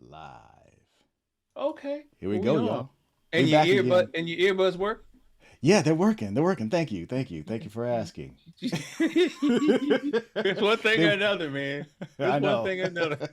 Live. Okay. Here we We go, on. y'all. We And back again. your earbuds work? Yeah, they're working. They're working. Thank you. Thank you. Thank you for asking. It's one thing or They, another, man. I It's one know. thing or another.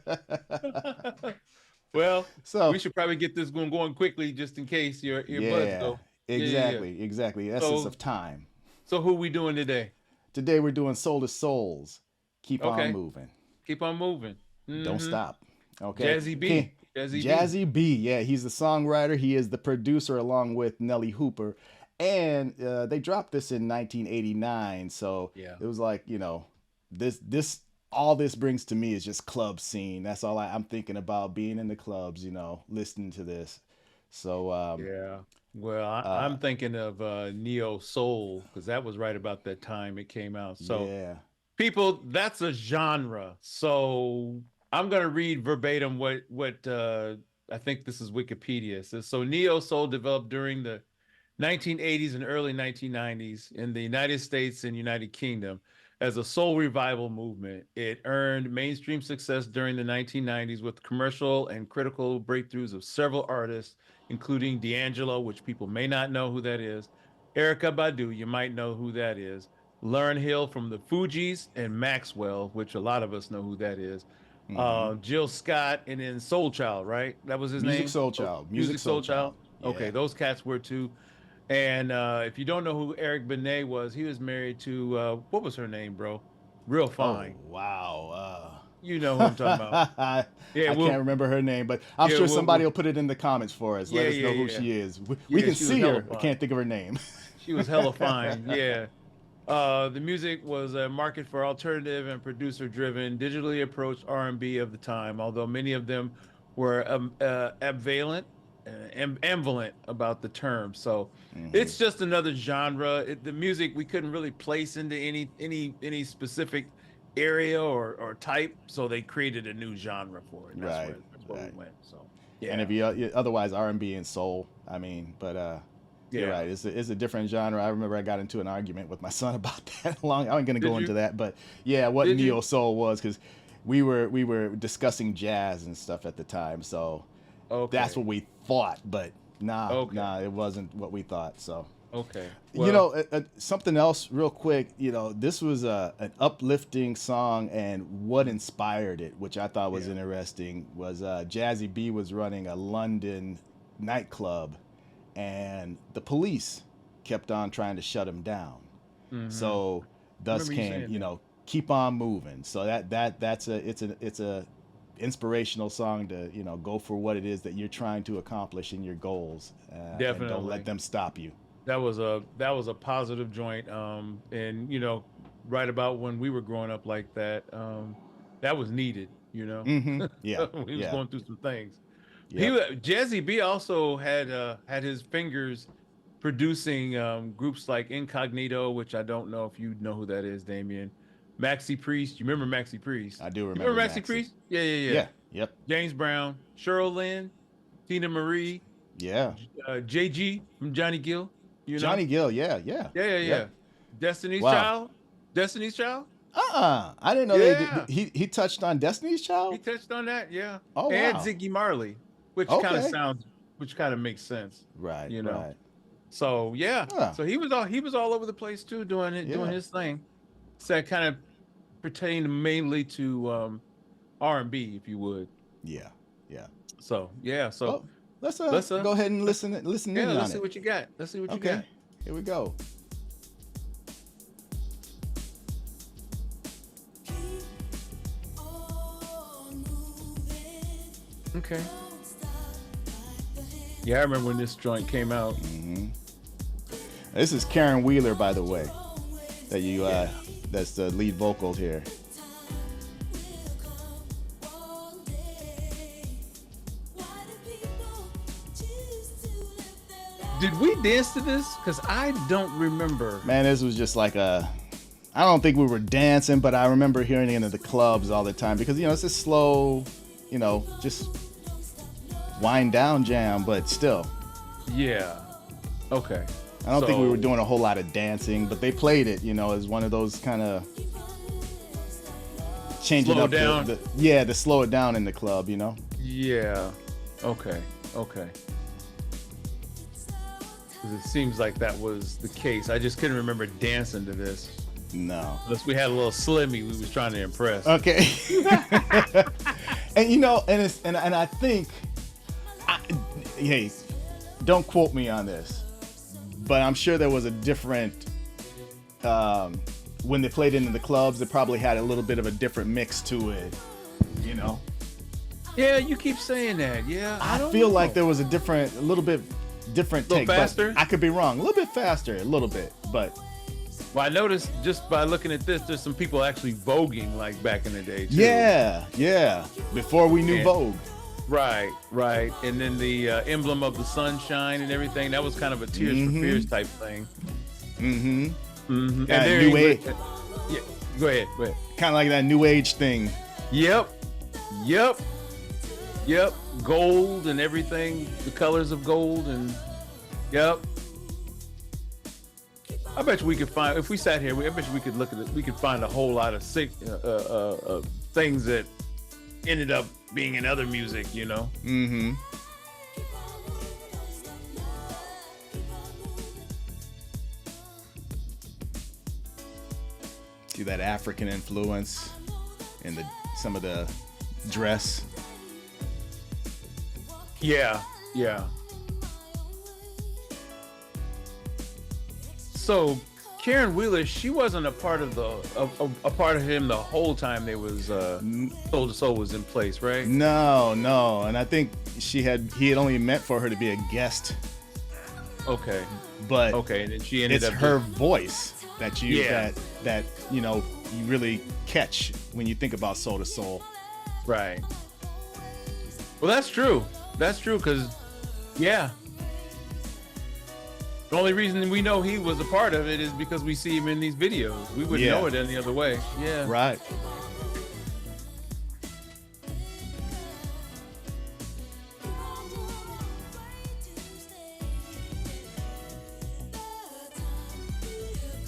Well, we So, should probably get this one going quickly just in case your earbuds yeah, go. Yeah, yeah, yeah. exactly. Essence So of time. so who we doing today? Today we're doing Soul to Souls. Keep on Okay. moving. Keep on moving. Don't Mm-hmm. stop. Okay. Jazzy B. Okay. Jazzy B. Jazzy B. Yeah, he's the songwriter. He is the producer along with Nelly Hooper. And they dropped this in 1989. So Yeah. it was like, this all this brings to me is just club scene. That's all I'm thinking about, being in the clubs, listening to this. So Yeah. Well, uh I'm thinking of neo soul because that was right about that time it came out. So, yeah. people, that's a genre. So I'm gonna read verbatim what I think this is Wikipedia. It says so neo soul developed during the 1980s and early 1990s in the United States and United Kingdom as a soul revival movement. It earned mainstream success during the 1990s with commercial and critical breakthroughs of several artists, including D'Angelo, which people may not know who that is, Erica Badu, you might know who that is, Lauryn Hill from the Fugees, and Maxwell, which a lot of us know who that is. Hmm. Jill Scott, and then Soul Child, right? That was his Music name. Soul Oh, Child. Music Music Soul Soul Child. Child. Okay, Yeah. those cats were too. And if you don't know who Eric Benet was, he was married to what was her name, bro? Real Oh fine. wow. You know who I'm talking about. Yeah, I can't well, remember her name, but I'm yeah, sure well, somebody well will put it in the comments for us. yeah, Let us yeah, know who yeah, she is. We yeah. can She was see hella her. I fine. can't think of her name. She was hella fine. Yeah. The music was a market for alternative and producer-driven, digitally approached R&B of the time, although many of them were ambivalent about the term. So Hmm. it's just another genre. The music we couldn't really place into any specific area or type, so they created a new genre for it, and Right, that's where we right. went. So And if yeah, you otherwise R&B and soul, I mean, but you're yeah. right. It's a different genre. I remember I got into an argument with my son about that. Long. I'm going to Did go into you? that, but yeah, what Did you? neo soul was, because we were discussing jazz and stuff at the time, so that's Okay, what we thought. But okay, it wasn't what we thought. So okay. Well, something else real quick. This was an uplifting song, and what inspired it, which I thought was yeah. interesting, was Jazzy B was running a London nightclub, and the police kept on trying to shut him down. Hmm. So thus Remember you came, saying that. keep on moving. So that's a inspirational song to go for what it is that you're trying to accomplish in your goals, and don't let Definitely. them stop you. That was a positive joint. And right about when we were growing up like that, that was needed, you know. Mm-hmm. Yeah. We was Yeah. going through some things. Yep. Jazzy B also had his fingers producing groups like Incognito, which I don't know if you know who that is, Damien. Maxi Priest. You remember Maxi Priest? I do You remember remember Maxi Maxi. Priest? Yeah, yeah, yeah. Yeah. Yep. James Brown, Cheryl Lynn, Tina Marie, Yeah. JG from Johnny Gill, you know? Johnny Gill. Yeah. Yeah. Yeah, yeah, Yep. yeah. Destiny's Wow. Child. Destiny's Child. I didn't know they did. Yeah, He touched on Destiny's he Child. touched on that. Yeah, Oh and wow. Ziggy Marley, Okay. which kind of makes sense, Right. you know. Right. So yeah, Huh. so he was all over the place too, doing Yeah. his thing. So that kind of pertained mainly to R&B, if you would. Yeah. Yeah. So yeah, so Well, let's let's go ahead and listen yeah, in let's on see it. what you got. Let's see what you Okay. got. Here we go. Okay. Yeah, I remember when this joint came out. Hmm. This is Caron Wheeler, by the way. That you Yeah. that's the lead vocal here. Did we dance to this? Because I don't remember. Man, this was just like a. I don't think we were dancing, but I remember hearing it in the clubs all the time because it's a slow, just wind down jam, but still, Yeah. Okay. I don't think we were So doing a whole lot of dancing. But they played it, as one of those kind of changing slow up down. the yeah, to slow it down in the club. Yeah. Okay. Okay. 'Cause it seems like that was the case. I just couldn't remember dancing to this. No. Unless we had a little Slimmy we was trying to impress. Okay. And you know, and it's and I think, hey, don't quote me on this, but I'm sure there was a different when they played it in the clubs. It probably had a little bit of a different mix to it, you know. Yeah, you keep saying that. Yeah, I don't feel know. like there was a little bit different Little take. But faster? I could be wrong. A little bit faster, a little bit, but Well, I noticed just by looking at this, there's some people actually voguing like back in the day too. yeah. Before we knew And- Vogue. Right, right. And then the emblem of the sunshine and everything, that was kind of a Tears for Fears type thing. Mm-hmm. Mm-hmm. Yeah, And new age. Yeah, go ahead, go ahead. Kind of like that new age thing. Yep. Gold and everything, the colors of gold and yep. I bet you we could find, if we sat here, I bet you we could look at it, we could find a whole lot of things that ended up being in other music, you know? Mm-hmm. See that African influence in some of the dress. Yeah. So Caron Wheeler, she wasn't a part of a part of him the whole time they was Soul to Soul was in place, right? No, and I think he had only meant for her to be a guest, Okay, but and then she ended it's up her voice that you Yeah. that you know you really catch when you think about Soul to Soul. right. Well, that's true. That's true because yeah. The only reason we know he was a part of it is because we see him in these videos. We wouldn't know it any other way. Yeah. Right.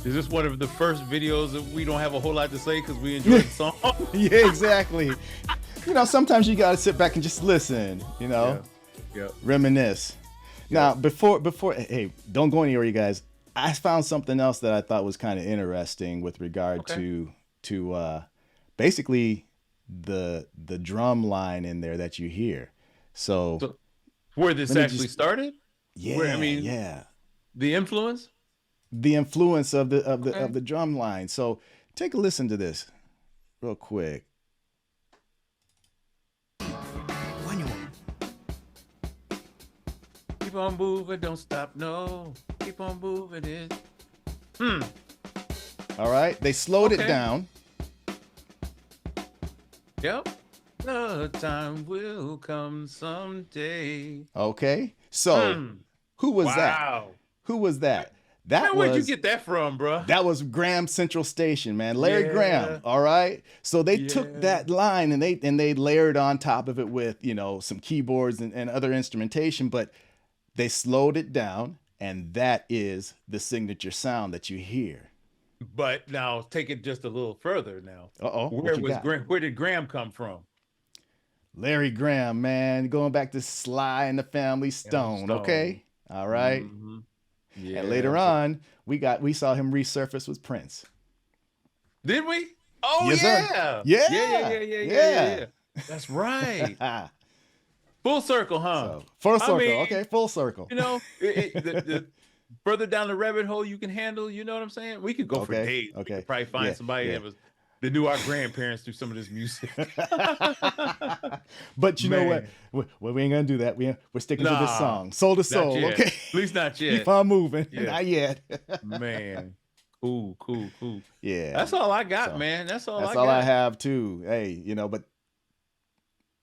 Is this one of the first videos that we don't have a whole lot to say because we enjoyed the song? Yeah, exactly. You know, sometimes you gotta sit back and just listen. You know, Yeah. reminisce. Now, before, hey, don't go anywhere, you guys. I found something else that I thought was kind of interesting with regard to basically the drum line in there that you hear. So where this actually started? yeah, where, I mean, yeah, the influence. the influence of the drum line. So take a listen to this real quick. Keep on moving, don't stop, no. Keep on moving it. All right, they slowed it down. Yep. The time will come someday. Okay, so who was that? Wow. Who was that? That Man, was, where'd you get that from, bro? that was Graham Central Station, man. Larry Yeah. Graham. All right. So they took Yeah. that line and they layered on top of it with, you know, some keyboards and other instrumentation, but they slowed it down, and that is the signature sound that you hear. But now take it just a little further now. Uh-oh. Where did Graham come from? Larry Graham, man, going back to Sly and the Family Stone. Stone. Okay. All right. Mhm. Yeah. And later on, we saw him resurface with Prince. Did we? Oh Yes, sir. yeah. Yeah. Yeah. That's right. Full circle, huh? So, full circle. mean, Okay, full circle. You know, the further down the rabbit hole you can handle, you know what I'm saying? We could go for days. We could probably find somebody that knew our grandparents through some of this music. But you know what? We ain't gonna do that. We're sticking to this song, Soul to Soul. Not yet. Okay, At least not yet. keep on moving. Yeah. Not yet. Man, cool. Yeah, That's all I got, So, man. That's all that's I all got. I have too. Hey, you know, but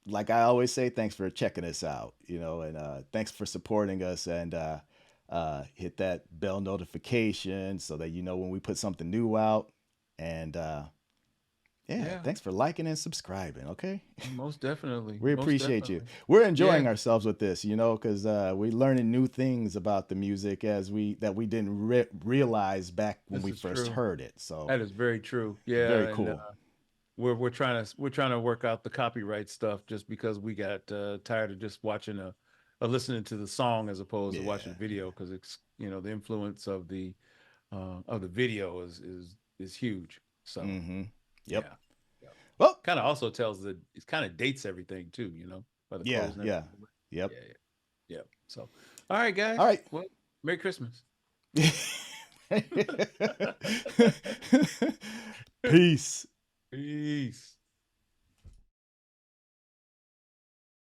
like I always say, thanks for checking us out. You know, and thanks for supporting us, and hit that bell notification so that you know when we put something new out. And yeah, thanks for liking and subscribing. Okay, Most definitely. we Most appreciate you. definitely. We're enjoying Yeah. ourselves with this, you know, because we're learning new things about the music that we didn't realize back when This we is first true. heard it. So That is very true. Yeah. very cool. we're trying to work out the copyright stuff just because we got tired of just watching listening to the song as opposed to watching Yeah. the video, because it's the influence of the video is huge. So Mm-hmm. Yep. yeah, yeah. Well, Kind of also tells that it kind of dates everything too, by the yeah, clothes and yeah. everything. Yep. Yeah, yeah, yeah. So, all right, All guys. right. Well, Merry Christmas. Peace. Peace.